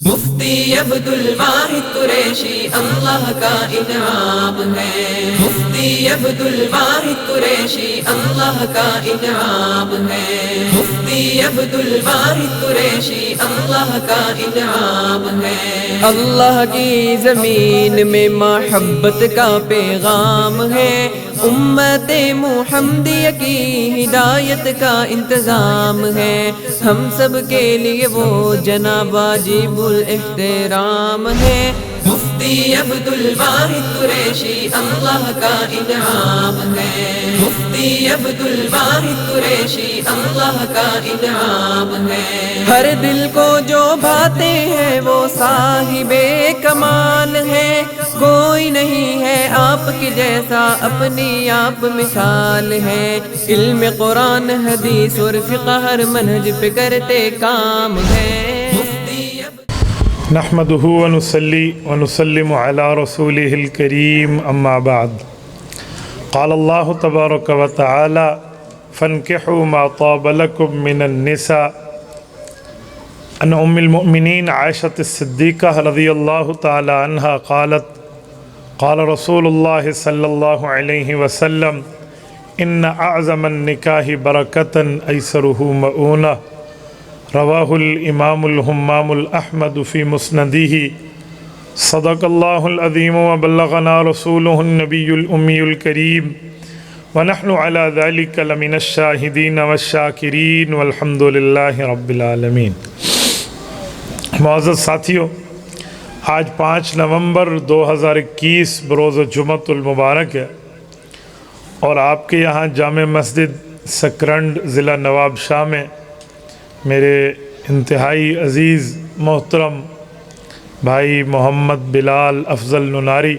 مفتی عبدالواحد قریشی اللہ کا انعام ہے، مفتی عبدالواحد قریشی اللہ کا انعام ہے، مفتی عبدالواحد قریشی اللہ کا انعام ہے۔ اللہ کی زمین میں محبت کا پیغام ہے، امت محمدیہ کی ہدایت کا انتظام ہے، ہم سب کے لیے وہ جناب واجب الاحترام ہے۔ مفتی عبدالواحد قریشی اللہ کا انعام ہے، مفتی عبدالواحد قریشی اللہ کا انعام ہے۔ ہر دل کو جو بھاتے ہیں وہ صاحب کمال ہے، کوئی نہیں ہے آپ کی جیسا، اپنی آپ مثال ہے۔ علم قرآن حدیث اور فقہ ہر منہج پہ کرتے کام ہے۔ نحمده ونصلي ونسلم على رسوله الكريم أما بعد قال الله تبارك وتعالى فانكحوا ما طاب لكم من النساء عن أم المؤمنين عائشة الصديقة رضي الله تعالى عنها قالت قال رسول الله صلى الله عليه وسلم إن أعظم النكاح بركة أيسره مؤونة رواه الإمام الهمام الأحمد في مسنده صدق الله العظيم وبلغنا رسوله النبي الأمي الكريم ونحن على ذلك لمن الشاهدين والشاكرين والحمد لله رب العالمين۔ معزز ساتھیو، آج 5 نومبر 2021 بروز جمعۃ المبارک ہے اور آپ کے یہاں جامع مسجد سکرنڈ ضلع نواب شاہ میں میرے انتہائی عزیز محترم بھائی محمد بلال افضل نناری،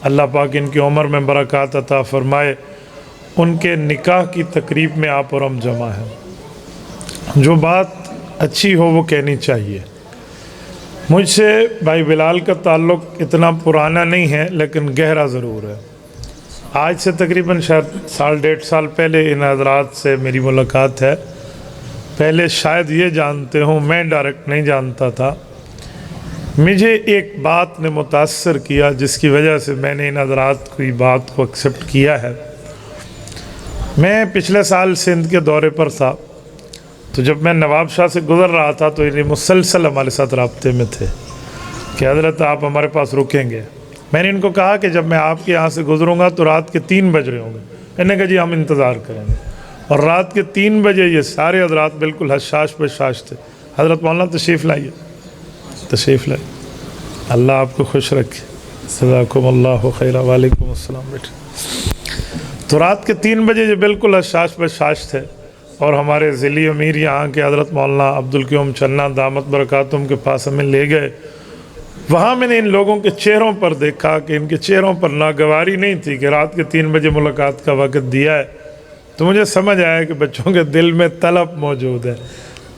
اللہ پاک ان کی عمر میں برکات عطا فرمائے، ان کے نکاح کی تقریب میں آپ اور ہم جمع ہیں۔ جو بات اچھی ہو وہ کہنی چاہیے۔ مجھ سے بھائی بلال کا تعلق اتنا پرانا نہیں ہے لیکن گہرا ضرور ہے۔ آج سے تقریباً شاید 1.5 سال پہلے ان حضرات سے میری ملاقات ہے۔ پہلے شاید یہ جانتے ہوں، میں ڈائریکٹ نہیں جانتا تھا۔ مجھے ایک بات نے متاثر کیا جس کی وجہ سے میں نے ان حضرات کی بات کو ایکسیپٹ کیا ہے۔ میں پچھلے سال سندھ کے دورے پر تھا، تو جب میں نواب شاہ سے گزر رہا تھا تو یہ مسلسل ہمارے ساتھ رابطے میں تھے کہ حضرت آپ ہمارے پاس رکیں گے۔ میں نے ان کو کہا کہ جب میں آپ کے یہاں سے گزروں گا تو رات کے 3 بج رہے ہوں گے۔ انہوں نے کہا جی ہم انتظار کریں گے، اور رات کے 3 بجے یہ سارے حضرات بالکل حشاش بشاش تھے۔ حضرت مولانا تشریف لائیے، تشریف لائیے، اللہ آپ کو خوش رکھے، جزاکم اللہ خیر۔ وعلیکم السلام بیٹے۔ تو رات کے 3 بجے یہ بالکل حشاش بشاش تھے، اور ہمارے ضلعی امیر یہاں کے حضرت مولانا عبدالقیوم چنا دامت برکاتہم کے پاس ہمیں لے گئے۔ وہاں میں نے ان لوگوں کے چہروں پر دیکھا کہ ان کے چہروں پر ناگواری نہیں تھی کہ رات کے 3 بجے ملاقات کا وقت دیا ہے، تو مجھے سمجھ آیا کہ بچوں کے دل میں طلب موجود ہے۔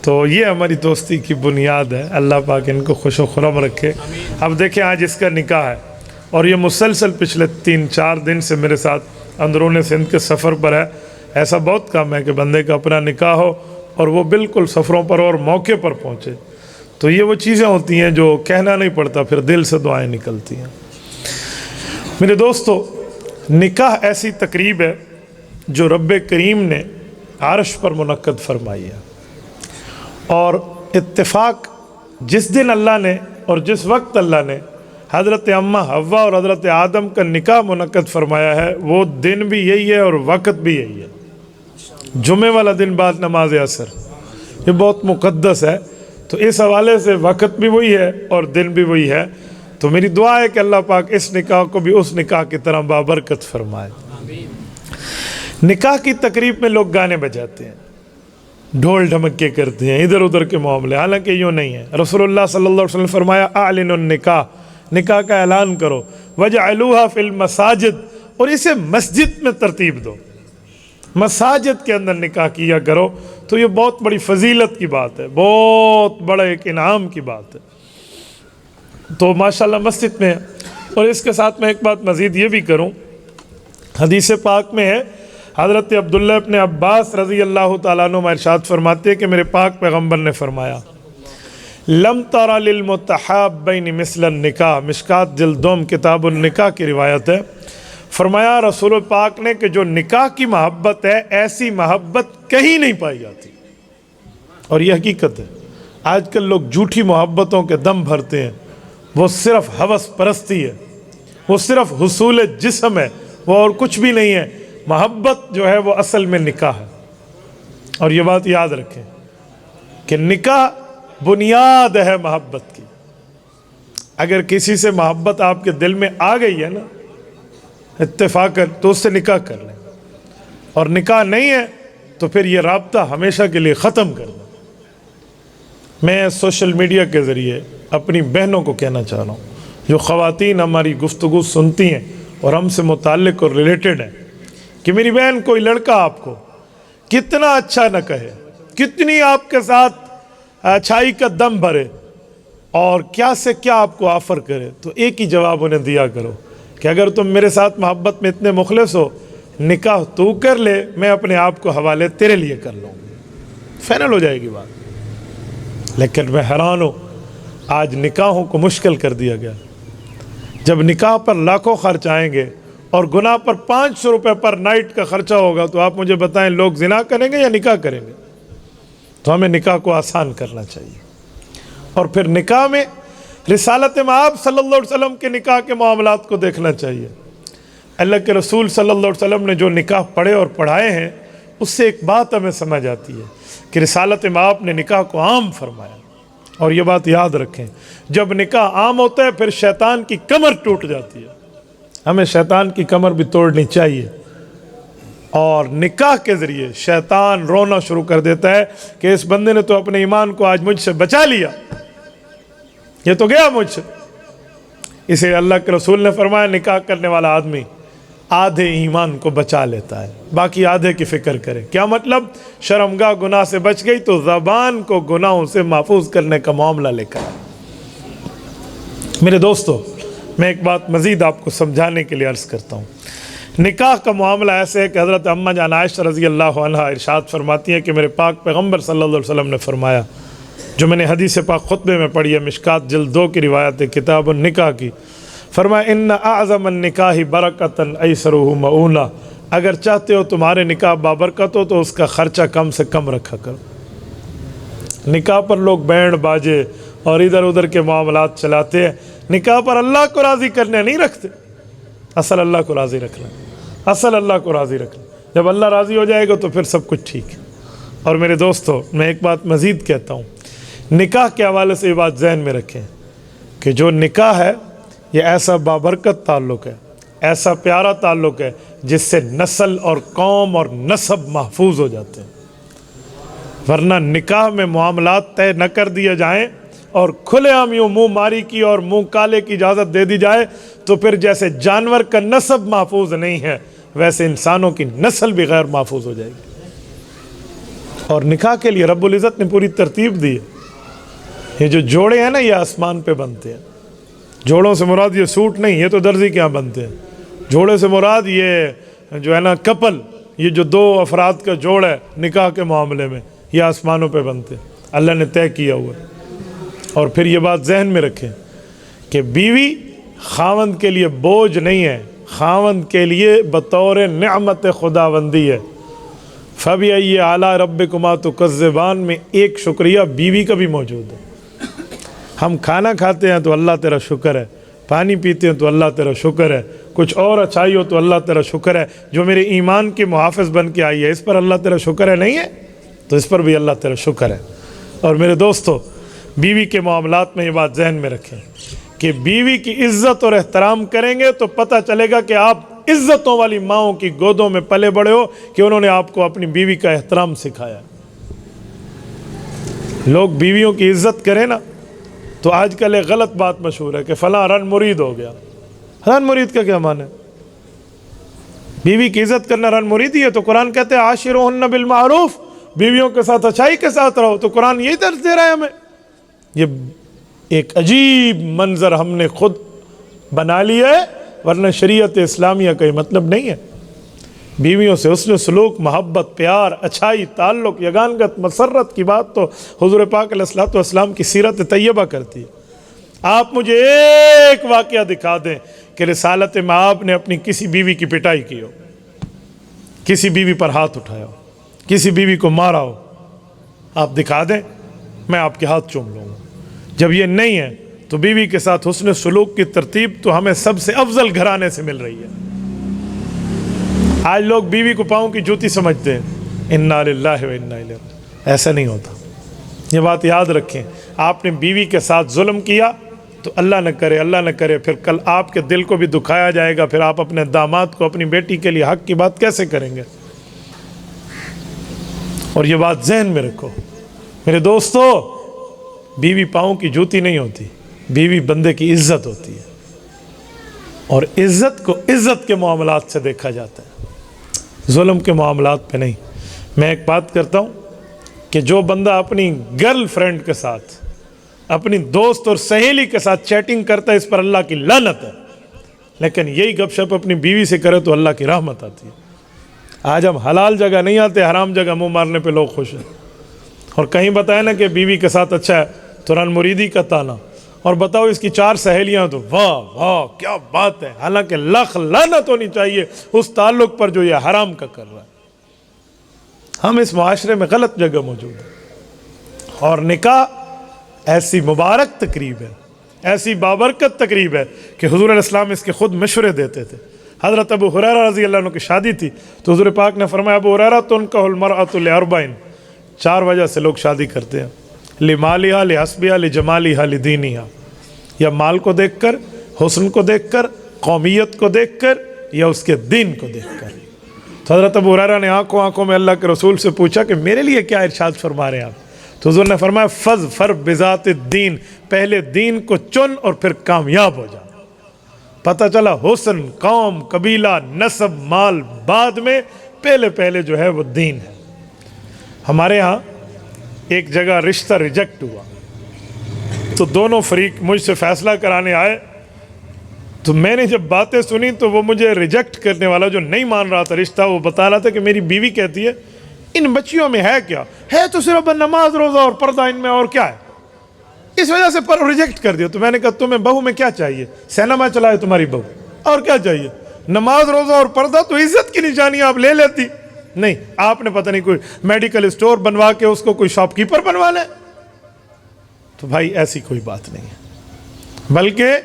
تو یہ ہماری دوستی کی بنیاد ہے، اللہ پاک ان کو خوش و خرم رکھے۔ اب دیکھیں آج اس کا نکاح ہے، اور یہ مسلسل پچھلے 3-4 دن سے میرے ساتھ اندرون سندھ کے سفر پر ہے۔ ایسا بہت کم ہے کہ بندے کا اپنا نکاح ہو اور وہ بالکل سفروں پر اور موقع پر پہنچے۔ تو یہ وہ چیزیں ہوتی ہیں جو کہنا نہیں پڑتا، پھر دل سے دعائیں نکلتی ہیں۔ میرے دوستو، نکاح ایسی تقریب ہے جو رب کریم نے عرش پر منعقد فرمائی ہے، اور اتفاق جس دن اللہ نے اور جس وقت اللہ نے حضرت اماں حوا اور حضرت آدم کا نکاح منعقد فرمایا ہے وہ دن بھی یہی ہے اور وقت بھی یہی ہے، جمعے والا دن بعد نماز عصر۔ یہ بہت مقدس ہے، تو اس حوالے سے وقت بھی وہی ہے اور دن بھی وہی ہے۔ تو میری دعا ہے کہ اللہ پاک اس نکاح کو بھی اس نکاح کی طرح بابرکت فرمائے۔ نکاح کی تقریب میں لوگ گانے بجاتے ہیں، ڈھول ڈھمکے کرتے ہیں، ادھر ادھر کے معاملے، حالانکہ یوں نہیں ہے۔ رسول اللہ صلی اللہ علیہ وسلم نے فرمایا اعلنوا النکاح، نکاح کا اعلان کرو، وجعلوها فی المساجد، اور اسے مسجد میں ترتیب دو، مساجد کے اندر نکاح کیا کرو۔ تو یہ بہت بڑی فضیلت کی بات ہے، بہت بڑا ایک انعام کی بات ہے۔ تو ماشاءاللہ مسجد میں ہے۔ اور اس کے ساتھ میں ایک بات مزید یہ بھی کروں، حدیث پاک میں ہے، حضرت عبداللہ ابن عباس رضی اللہ تعالیٰ عنہ ارشاد فرماتے ہیں کہ میرے پاک پیغمبر نے فرمایا لم تر للمتحابین مثل النکاح، مشکات جلد 2 کتاب النکاح کی روایت ہے۔ فرمایا رسول پاک نے کہ جو نکاح کی محبت ہے ایسی محبت کہیں نہیں پائی جاتی، اور یہ حقیقت ہے۔ آج کل لوگ جھوٹی محبتوں کے دم بھرتے ہیں، وہ صرف ہوس پرستی ہے، وہ صرف حصول جسم ہے، وہ اور کچھ بھی نہیں ہے۔ محبت جو ہے وہ اصل میں نکاح ہے، اور یہ بات یاد رکھیں کہ نکاح بنیاد ہے محبت کی۔ اگر کسی سے محبت آپ کے دل میں آ گئی ہے نا اتفاقاً، تو اس سے نکاح کر لیں، اور نکاح نہیں ہے تو پھر یہ رابطہ ہمیشہ کے لیے ختم کر دیں۔ میں سوشل میڈیا کے ذریعے اپنی بہنوں کو کہنا چاہ رہا ہوں جو خواتین ہماری گفتگو سنتی ہیں اور ہم سے متعلق اور ریلیٹڈ ہیں، کہ میری بہن کوئی لڑکا آپ کو کتنا اچھا نہ کہے، کتنی آپ کے ساتھ اچھائی کا دم بھرے، اور کیا سے کیا آپ کو آفر کرے، تو ایک ہی جواب انہیں دیا کرو کہ اگر تم میرے ساتھ محبت میں اتنے مخلص ہو، نکاح تو کر لے، میں اپنے آپ کو حوالے تیرے لیے کر لوں گی، فائنل ہو جائے گی بات۔ لیکن میں حیران ہوں، آج نکاحوں کو مشکل کر دیا گیا۔ جب نکاح پر لاکھوں خرچ آئیں گے اور گناہ پر 500 روپے پر نائٹ کا خرچہ ہوگا، تو آپ مجھے بتائیں لوگ زنا کریں گے یا نکاح کریں گے؟ تو ہمیں نکاح کو آسان کرنا چاہیے، اور پھر نکاح میں رسالت مآب صلی اللہ علیہ وسلم کے نکاح کے معاملات کو دیکھنا چاہیے۔ اللہ کے رسول صلی اللہ علیہ وسلم نے جو نکاح پڑھے اور پڑھائے ہیں، اس سے ایک بات ہمیں سمجھ آتی ہے کہ رسالت مآب نے نکاح کو عام فرمایا، اور یہ بات یاد رکھیں، جب نکاح عام ہوتا ہے پھر شیطان کی کمر ٹوٹ جاتی ہے۔ ہمیں شیطان کی کمر بھی توڑنی چاہیے، اور نکاح کے ذریعے شیطان رونا شروع کر دیتا ہے کہ اس بندے نے تو اپنے ایمان کو آج مجھ سے بچا لیا، یہ تو گیا مجھ سے۔ اسے اللہ کے رسول نے فرمایا نکاح کرنے والا آدمی آدھے ایمان کو بچا لیتا ہے، باقی آدھے کی فکر کرے۔ کیا مطلب؟ شرمگاہ گناہ سے بچ گئی تو زبان کو گناہوں سے محفوظ کرنے کا معاملہ لے کر آئے۔ میرے دوستو، میں ایک بات مزید آپ کو سمجھانے کے لیے عرض کرتا ہوں۔ نکاح کا معاملہ ایسے ہے کہ حضرت اماں جان عائشہ رضی اللہ عنہا ارشاد فرماتی ہیں کہ میرے پاک پیغمبر صلی اللہ علیہ وسلم نے فرمایا، جو میں نے حدیث پاک خطبے میں پڑھی ہے، مشکات جلد 2 کی روایت ہے، کتاب النکاح کی، فرمایا ان اعظم النکاح برکتا ایسرہ مؤونہ، اگر چاہتے ہو تمہارے نکاح بابرکت ہو تو اس کا خرچہ کم سے کم رکھا کرو۔ نکاح پر لوگ بینڈ باجے اور ادھر ادھر کے معاملات چلاتے ہیں، نکاح پر اللہ کو راضی کرنے نہیں رکھتے۔ اصل اللہ کو راضی رکھنا، اصل اللہ کو راضی رکھنا، جب اللہ راضی ہو جائے گا تو پھر سب کچھ ٹھیک ہے۔ اور میرے دوستو، میں ایک بات مزید کہتا ہوں، نکاح کے حوالے سے یہ بات ذہن میں رکھیں کہ جو نکاح ہے یہ ایسا بابرکت تعلق ہے، ایسا پیارا تعلق ہے جس سے نسل اور قوم اور نسب محفوظ ہو جاتے ہیں، ورنہ نکاح میں معاملات طے نہ کر دیے جائیں اور کھلے عام یوں منہ ماری کی اور منہ کالے کی اجازت دے دی جائے تو پھر جیسے جانور کا نسب محفوظ نہیں ہے ویسے انسانوں کی نسل بھی غیر محفوظ ہو جائے گی۔ اور نکاح کے لیے رب العزت نے پوری ترتیب دی ہے۔ یہ جو جوڑے ہیں نا یہ آسمان پہ بنتے ہیں، جوڑوں سے مراد یہ سوٹ نہیں، یہ تو درزی کے یہاں بنتے ہیں۔ جوڑے سے مراد یہ جو ہے نا کپل، یہ جو 2 افراد کا جوڑ ہے نکاح کے معاملے میں، یہ آسمانوں پہ بنتے ہیں، اللہ نے طے کیا ہوا ہے۔ اور پھر یہ بات ذہن میں رکھیں کہ بیوی خاوند کے لیے بوجھ نہیں ہے، خاوند کے لیے بطور نعمت خداوندی ہے۔ فَبِأَيِّ آلَاءِ رَبِّكُمَا تُكَذِّبَانِ میں ایک شکریہ بیوی کا بھی موجود ہے۔ ہم کھانا کھاتے ہیں تو اللہ تیرا شکر ہے، پانی پیتے ہیں تو اللہ تیرا شکر ہے، کچھ اور اچھائی ہو تو اللہ تیرا شکر ہے، جو میرے ایمان کی محافظ بن کے آئی ہے اس پر اللہ تیرا شکر ہے، نہیں ہے تو اس پر بھی اللہ تیرا شکر ہے۔ اور میرے دوستو، بیوی کے معاملات میں یہ بات ذہن میں رکھیں کہ بیوی کی عزت اور احترام کریں گے تو پتہ چلے گا کہ آپ عزتوں والی ماؤں کی گودوں میں پلے بڑے ہو کہ انہوں نے آپ کو اپنی بیوی کا احترام سکھایا۔ لوگ بیویوں کی عزت کریں نا تو آج کل ایک غلط بات مشہور ہے کہ فلاں رن مرید ہو گیا۔ رن مرید کا کیا معنی ہے؟ بیوی کی عزت کرنا رن مریدی ہے؟ تو قرآن کہتے ہیں عاشروہن بالمعروف، بیویوں کے ساتھ اچھائی کے ساتھ رہو، تو قرآن یہی درس دے رہا ہے ہمیں۔ یہ ایک عجیب منظر ہم نے خود بنا لیا ہے، ورنہ شریعت اسلامیہ کا یہ مطلب نہیں ہے۔ بیویوں سے حسن سلوک، محبت، پیار، اچھائی، تعلق، یگانگت، مسرت کی بات تو حضور پاک علیہ الصلوۃ والسلام کی سیرت طیبہ کرتی ہے۔ آپ مجھے ایک واقعہ دکھا دیں کہ رسالت میں آپ نے اپنی کسی بیوی کی پٹائی کی ہو، کسی بیوی پر ہاتھ اٹھایا ہو، کسی بیوی کو مارا ہو، آپ دکھا دیں، میں آپ کے ہاتھ چوم لوں گا۔ جب یہ نہیں ہے تو بیوی کے ساتھ حسن سلوک کی ترتیب تو ہمیں سب سے افضل گھرانے سے مل رہی ہے۔ آج لوگ بیوی کو پاؤں کی جوتی سمجھتے ہیں، انا للہ و انا الیہ راجعون۔ ایسا نہیں ہوتا، یہ بات یاد رکھیں۔ آپ نے بیوی کے ساتھ ظلم کیا تو اللہ نہ کرے پھر کل آپ کے دل کو بھی دکھایا جائے گا، پھر آپ اپنے داماد کو، اپنی بیٹی کے لیے حق کی بات کیسے کریں گے؟ اور یہ بات ذہن میں رکھو میرے دوستو، بیوی پاؤں کی جوتی نہیں ہوتی، بیوی بندے کی عزت ہوتی ہے، اور عزت کو عزت کے معاملات سے دیکھا جاتا ہے، ظلم کے معاملات پہ نہیں۔ میں ایک بات کرتا ہوں کہ جو بندہ اپنی گرل فرینڈ کے ساتھ، اپنی دوست اور سہیلی کے ساتھ چیٹنگ کرتا ہے، اس پر اللہ کی لعنت ہے، لیکن یہی گپ شپ اپنی بیوی سے کرے تو اللہ کی رحمت آتی ہے۔ آج ہم حلال جگہ نہیں آتے، حرام جگہ منہ مارنے پہ لوگ خوش ہیں، اور کہیں بتائیں نا کہ بیوی کے ساتھ اچھا ہے تو رن مریدی کا تانا، اور بتاؤ اس کی 4 سہیلیاں تو واہ واہ کیا بات ہے، حالانکہ لاکھ لعنت ہونی چاہیے اس تعلق پر جو یہ حرام کا کر رہا ہے۔ ہم اس معاشرے میں غلط جگہ موجود ہیں، اور نکاح ایسی مبارک تقریب ہے، ایسی بابرکت تقریب ہے کہ حضور علیہ السلام اس کے خود مشورے دیتے تھے۔ حضرت ابو ہریرہ رضی اللہ عنہ کی شادی تھی تو حضور پاک نے فرمایا، ابو ہریرہ تنکح المرأۃ لأربع، 4 وجہ سے لوگ شادی کرتے ہیں، لمالہا، لحسبہا، لجمالہا، لدینہا، یا مال کو دیکھ کر، حسن کو دیکھ کر، قومیت کو دیکھ کر، یا اس کے دین کو دیکھ کر۔ تو حضرت ابو ہریرہ نے آنکھوں میں اللہ کے رسول سے پوچھا کہ میرے لیے کیا ارشاد فرما رہے ہیں آپ؟ تو حضور نے فرمایا، فظفر بذات الدین، پہلے دین کو چن اور پھر کامیاب ہو جا۔ پتہ چلا حسن، قوم، قبیلہ، نسب، مال بعد میں، پہلے جو ہے وہ دین ہے۔ ہمارے ہاں ایک جگہ رشتہ ریجیکٹ ہوا تو دونوں فریق مجھ سے فیصلہ کرانے آئے، تو میں نے جب باتیں سنی تو وہ مجھے ریجیکٹ کرنے والا جو نہیں مان رہا تھا رشتہ، وہ بتا رہا تھا کہ میری بیوی کہتی ہے ان بچیوں میں ہے کیا، ہے تو صرف نماز، روزہ اور پردہ، ان میں اور کیا ہے، اس وجہ سے پر ریجیکٹ کر دیا۔ تو میں نے کہا تمہیں بہو میں کیا چاہیے، سینما چلائے تمہاری بہو، اور کیا چاہیے؟ نماز، روزہ اور پردہ تو عزت کی نشانی آپ لے لیتی، نہیں آپ نے پتہ نہیں کوئی میڈیکل اسٹور بنوا کے اس کو کوئی شاپ کیپر بنوا لے۔ تو بھائی ایسی کوئی بات نہیں ہے، بلکہ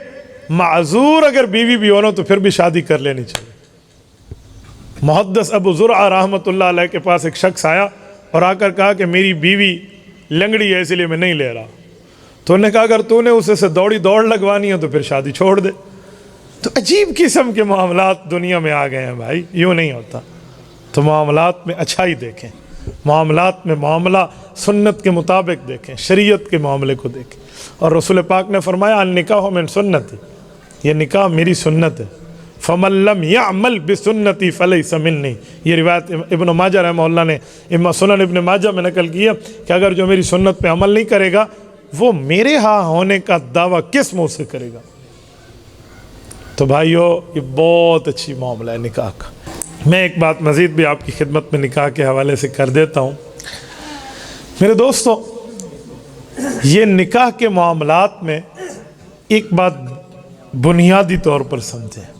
معذور اگر بیوی بھی ہو تو پھر بھی شادی کر لینی چاہیے۔ محدث ابو زرعہ رحمۃ اللہ علیہ کے پاس ایک شخص آیا اور آ کر کہا کہ میری بیوی لنگڑی ہے، اس لیے میں نہیں لے رہا۔ تو انہوں نے کہا اگر تو نے اسے سے دوڑ لگوانی ہے تو پھر شادی چھوڑ دے۔ تو عجیب قسم کے معاملات دنیا میں آ گئے ہیں بھائی، یوں نہیں ہوتا۔ تو معاملات میں اچھائی دیکھیں، معاملات میں معاملہ سنت کے مطابق دیکھیں، شریعت کے معاملے کو دیکھیں۔ اور رسول پاک نے فرمایا النکاح من سنتی، یہ نکاح میری سنت ہے، فمن لم يعمل بسنتی فلیس منی، یہ روایت ابن ماجہ رحمہ اللہ نے سنن ابن ماجہ میں نقل کیا کہ اگر جو میری سنت پہ عمل نہیں کرے گا وہ میرے ہاں ہونے کا دعویٰ کس منہ سے کرے گا؟ تو بھائیو یہ بہت اچھی معاملہ ہے نکاح کا۔ میں ایک بات مزید بھی آپ کی خدمت میں نکاح کے حوالے سے کر دیتا ہوں میرے دوستو، یہ نکاح کے معاملات میں ایک بات بنیادی طور پر سمجھیں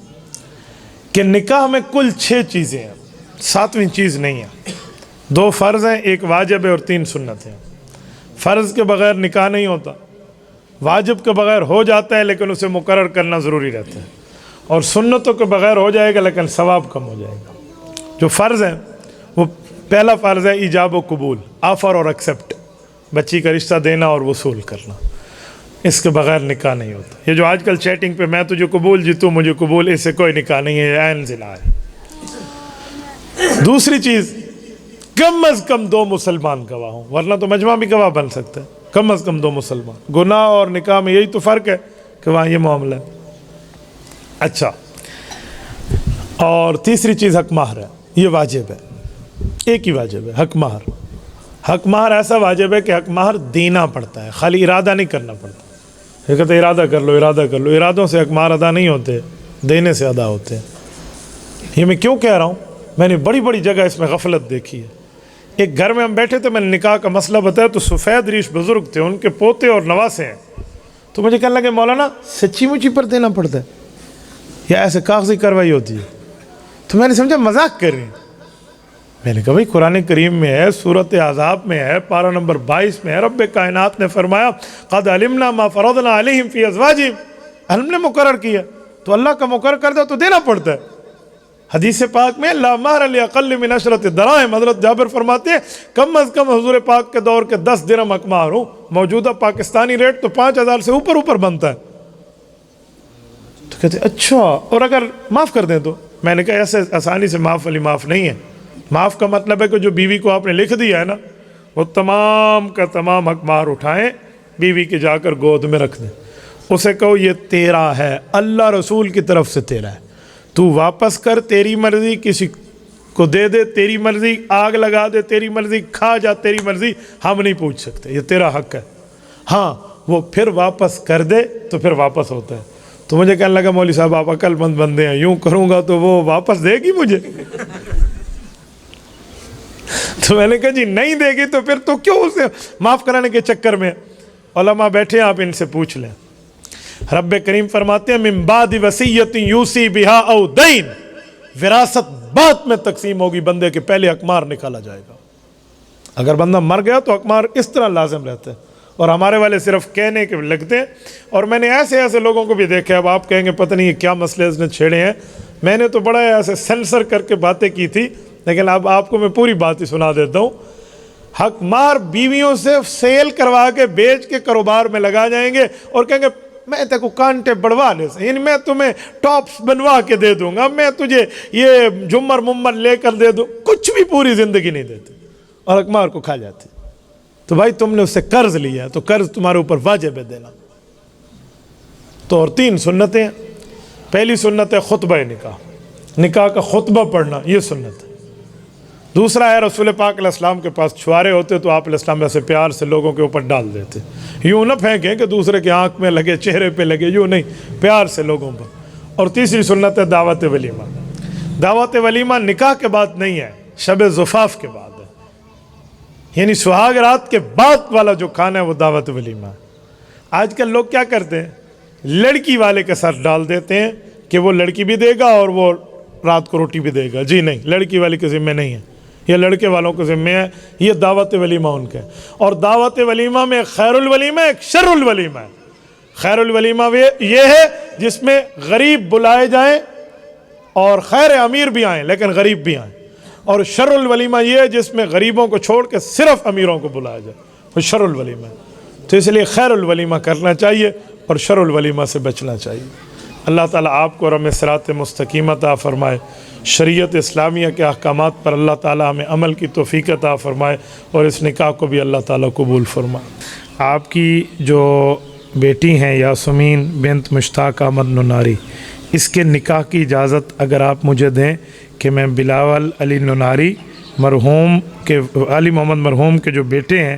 کہ نکاح میں کل 6 چیزیں ہیں، 7ویں چیز نہیں ہے۔ 2 فرض ہیں، 1 واجب ہے اور 3 سنت ہیں۔ فرض کے بغیر نکاح نہیں ہوتا، واجب کے بغیر ہو جاتا ہے لیکن اسے مقرر کرنا ضروری رہتا ہے، اور سنتوں کے بغیر ہو جائے گا لیکن ثواب کم ہو جائے گا۔ جو فرض ہیں وہ پہلا فرض ہے ایجاب و قبول، آفر اور ایکسیپٹ، بچی کا رشتہ دینا اور وصول کرنا، اس کے بغیر نکاح نہیں ہوتا۔ یہ جو آج کل چیٹنگ پہ میں تجھے قبول جی تو مجھے قبول، اس سے کوئی نکاح نہیں ہے، عین زنا ہے۔ دوسری چیز، کم از کم 2 مسلمان گواہ ہوں، ورنہ تو مجمع بھی گواہ بن سکتا ہے، کم از کم 2 مسلمان۔ گناہ اور نکاح میں یہی تو فرق ہے کہ وہاں یہ معاملہ ہے۔ اچھا، اور تیسری چیز حق مہر ہے، یہ واجب ہے، ایک ہی واجب ہے، حق مہر۔ حق مہر ایسا واجب ہے کہ حق مہر دینا پڑتا ہے، خالی ارادہ نہیں کرنا پڑتا۔ یہ کہتے ارادہ کر لو، ارادہ کر لو، ارادوں سے حق مہر ادا نہیں ہوتے، دینے سے ادا ہوتے ہیں۔ یہ میں کیوں کہہ رہا ہوں میں نے بڑی بڑی جگہ اس میں غفلت دیکھی ہے۔ ایک گھر میں ہم بیٹھے تھے، میں نے نکاح کا مسئلہ بتایا تو سفید ریش بزرگ تھے، ان کے پوتے اور نواسے ہیں، تو مجھے کہنے لگے مولانا سچی مچی پر دینا پڑتا ہے یا ایسے کاغذی کارروائی ہوتی ہے؟ تو میں نے سمجھا مذاق کر رہے ہیں۔ میں نے کہا بھائی قرآن کریم میں ہے، سورۃ احزاب میں ہے، پارہ نمبر 22 میں ہے، رب کائنات نے فرمایا قد علمنا ما فرضنا علیہم فی ازواجہم، ہم نے مقرر کیا تو اللہ کا مقرر کر دو تو دینا پڑتا ہے۔ حدیث پاک میں لا مہر لاقل من 10 دراہم، حضرت جابر فرماتے ہیں کم از کم حضور پاک کے دور کے 10 درہم حق مہر ہو، موجودہ پاکستانی ریٹ تو 5000 سے اوپر بنتا ہے۔ تو کہتے اچھا، اور اگر معاف کر دیں تو؟ میں نے کہا ایسے آسانی سے معاف والی معاف نہیں ہے۔ معاف کا مطلب ہے کہ جو بیوی کو آپ نے لکھ دیا ہے نا، وہ تمام کا تمام حق مہر اٹھائیں، بیوی کے جا کر گود میں رکھ دیں، اسے کہو یہ تیرا ہے، اللہ رسول کی طرف سے تیرا ہے، تو واپس کر، تیری مرضی، کسی کو دے دے تیری مرضی، آگ لگا دے تیری مرضی، کھا جا تیری مرضی، ہم نہیں پوچھ سکتے، یہ تیرا حق ہے۔ ہاں وہ پھر واپس کر دے تو پھر واپس ہوتا ہے۔ تو مجھے کہنے لگا مولوی صاحب آپ عقل مند بندے ہیں، یوں کروں گا تو وہ واپس دے گی مجھے؟ تو میں نے کہا جی نہیں دے گی تو پھر تو کیوں اسے معاف کرانے کے چکر میں؟ علماء بیٹھے آپ ان سے پوچھ لیں۔ رب کریم فرماتے ہیں من بعد وصیت یوصی بہا او دین، وراثت بعد میں تقسیم ہوگی، بندے کے پہلے اقمار نکالا جائے گا۔ اگر بندہ مر گیا تو اقمار اس طرح لازم رہتا ہے، اور ہمارے والے صرف کہنے کے لگتے ہیں۔ اور میں نے ایسے لوگوں کو بھی دیکھا، اب آپ کہیں گے پتہ نہیں یہ کیا مسئلے اس نے چھیڑے ہیں، میں نے تو بڑا ایسے سینسر کر کے باتیں کی تھی، لیکن اب آپ کو میں پوری بات ہی سنا دیتا ہوں۔ حق مار بیویوں سے سیل کروا کے بیچ کے کاروبار میں لگا جائیں گے اور کہیں گے میں تے کو کانٹے بڑھوانے سے، یعنی میں تمہیں ٹاپس بنوا کے دے دوں گا، میں تجھے یہ جمر ممر لے کر دے دوں، کچھ بھی پوری زندگی نہیں دیتے اور اقمار کو کھا جاتے۔ تو بھائی تم نے اس سے قرض لیا ہے تو قرض تمہارے اوپر واجب ہے دینا۔ تو اور 3 سنتیں ہیں۔ پہلی سنت ہے خطبہ نکاح، نکاح کا خطبہ پڑھنا، یہ سنت ہے۔ دوسرا ہے رسول پاک علیہ السلام کے پاس چھوارے ہوتے تو آپ علیہ السلام ایسے پیار سے لوگوں کے اوپر ڈال دیتے، یوں نہ پھینکیں کہ دوسرے کے آنکھ میں لگے، چہرے پہ لگے، یوں نہیں، پیار سے لوگوں پر۔ اور تیسری سنت ہے دعوت ولیمہ۔ دعوت ولیمہ نکاح کے بعد نہیں ہے، شب زفاف کے بعد ہے، یعنی سہاگ رات کے بعد والا جو کھانا ہے وہ دعوت ولیمہ ہے۔ آج کل لوگ کیا کرتے ہیں، لڑکی والے کے ساتھ ڈال دیتے ہیں کہ وہ لڑکی بھی دے گا اور وہ رات کو روٹی بھی دے گا۔ جی نہیں، لڑکی والے کے ذمہ نہیں ہے، یہ لڑکے والوں کے ذمہ ہے، یہ دعوت ولیمہ ان کے۔ اور دعوت ولیمہ میں ایک خیر الولیمہ ایک شر الولیمہ ہے۔ خیر الولیمہ یہ ہے جس میں غریب بلائے جائیں اور خیر امیر بھی آئیں لیکن غریب بھی آئیں، اور شر الولیمہ یہ ہے جس میں غریبوں کو چھوڑ کے صرف امیروں کو بلایا جائے، وہ شر الولیمہ ہے۔ تو اس لیے خیر الولیمہ کرنا چاہیے اور شر الولیمہ سے بچنا چاہیے۔ اللہ تعالیٰ آپ کو رحم صراط مستقیم عطا فرمائے، شریعت اسلامیہ کے احکامات پر اللہ تعالیٰ ہمیں عمل کی توفیق عطا فرمائے، اور اس نکاح کو بھی اللہ تعالیٰ قبول فرمائے۔ آپ کی جو بیٹی ہیں یاسمین بنت مشتاق احمد نناری، اس کے نکاح کی اجازت اگر آپ مجھے دیں کہ میں بلاول علی نناری مرحوم کے علی محمد مرحوم کے جو بیٹے ہیں،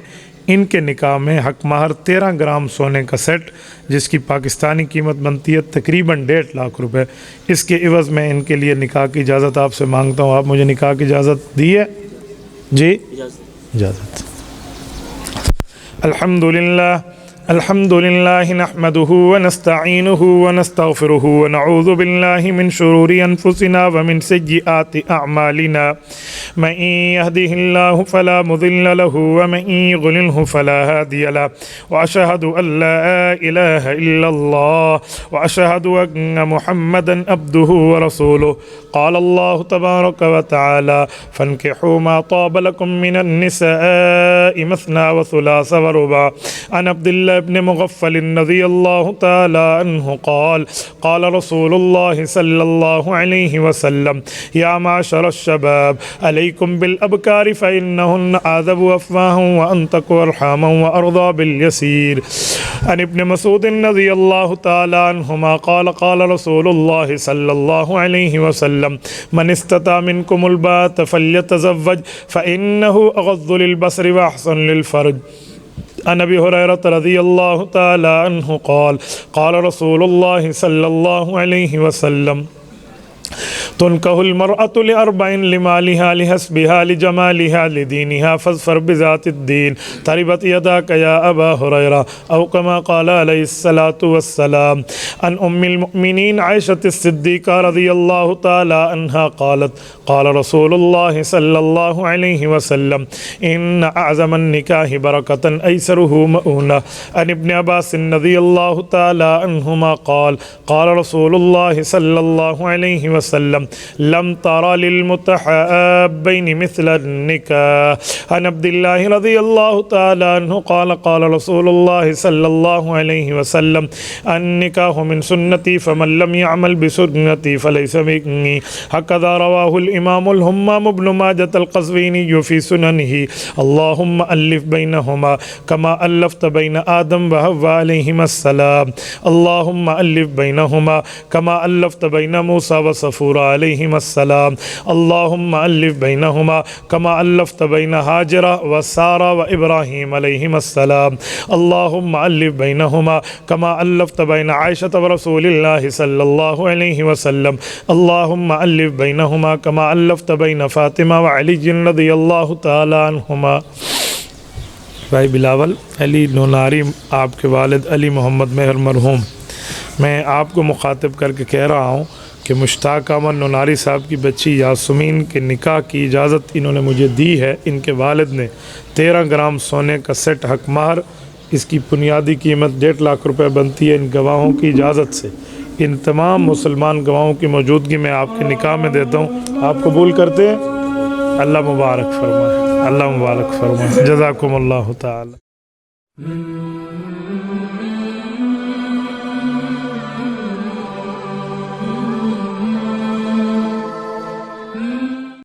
ان کے نکاح میں حق مہر 13 گرام سونے کا سیٹ، جس کی پاکستانی قیمت بنتی ہے تقریباً 1.5 لاکھ روپے، اس کے عوض میں ان کے لیے نکاح کی اجازت آپ سے مانگتا ہوں۔ آپ مجھے نکاح کی اجازت دی ہے؟ جی اجازت۔ الحمد لله نحمده ونستعينه ونستغفره ونعوذ بالله من شرور أنفسنا ومن سيئات أعمالنا، من يهده الله فلا مضل له ومن يضلله فلا هادي له، وأشهد أن لا إله إلا الله وأشهد أن محمدا عبده ورسوله۔ قال الله تبارك وتعالى فانكحوا ما طاب لكم من النساء مثنى وثلاث ورباع، عن عبد الله ابن مغفل رضی اللہ تعالی عنہ قال قال رسول اللہ صلی اللہ علیہ وسلم یا معشر الشباب علیکم بالابکار فإنہن اعذب افواہا وانتق ارحاما وارضا بالیسیر۔ عن ابن مسعود رضی اللہ تعالی عنہما قال قال رسول اللہ صلی اللہ علیہ وسلم من استطاع منکم الباءة فلیتزوج فإنہ اغض للبصر واحسن للفرج۔ عن ابی ہریرہ رضی اللہ تعالی عنہ قال قال رسول اللہ صلی اللہ علیہ وسلم تنكح المرأة لأربع لمالها لحسبها لجمالها لدينها فاظفر بذات الدين تربت يداك يا أبا هريرة أو كما قال عليه الصلاة والسلام. عن أم المؤمنين عائشة الصديقة رضي الله تعالى عنها قالت قال رسول الله صلى الله عليه وسلم إن أعظم النكاح بركة أيسره مؤونة. عن ابن عباس رضي الله تعالى عنهما قال قال رسول الله صلى الله عليه وسلم لم ترى للمتحابين مثل النكاح. عن عبد الله رضي الله تعالى عنه قال قال رسول الله صلى الله عليه وسلم النكاح من سنتي فمن لم يعمل بسنتي فليس مني. هكذا رواه الإمام الهمام بن ماجة القزويني في سننه. اللهم ألف بينهما كما ألفت بين آدم وحواء عليهما السلام. اللهم ألف بينهما كما ألفت بين موسى وصفور عليهما السلام. اللهم ألف بينهما كما ألفت بين هاجر وسارة وإبراهيم عليهما السلام. اللهم ألف بينهما كما ألفت بين عائشة ورسول الله صلى الله عليه وسلم. اللهم ألف بينهما كما ألفت بين فاطمة وعلي رضي الله تعالى عنهما. بھائی بلاول علی نوناری آپ کے والد علی محمد مہر مرحوم، میں آپ کو مخاطب کر کے کہہ رہا ہوں کہ مشتاق احمد نوناری صاحب کی بچی یاسمین کے نکاح کی اجازت انہوں نے مجھے دی ہے. ان کے والد نے 13 گرام سونے کا سیٹ حق مہر، اس کی بنیادی قیمت 1.5 لاکھ روپے بنتی ہے. ان گواہوں کی اجازت سے ان تمام مسلمان گواہوں کی موجودگی میں آپ کے نکاح میں دیتا ہوں. آپ قبول کرتے ہیں؟ اللہ مبارک فرمائے، اللہ مبارک فرمائے. جزاکم اللہ تعالی.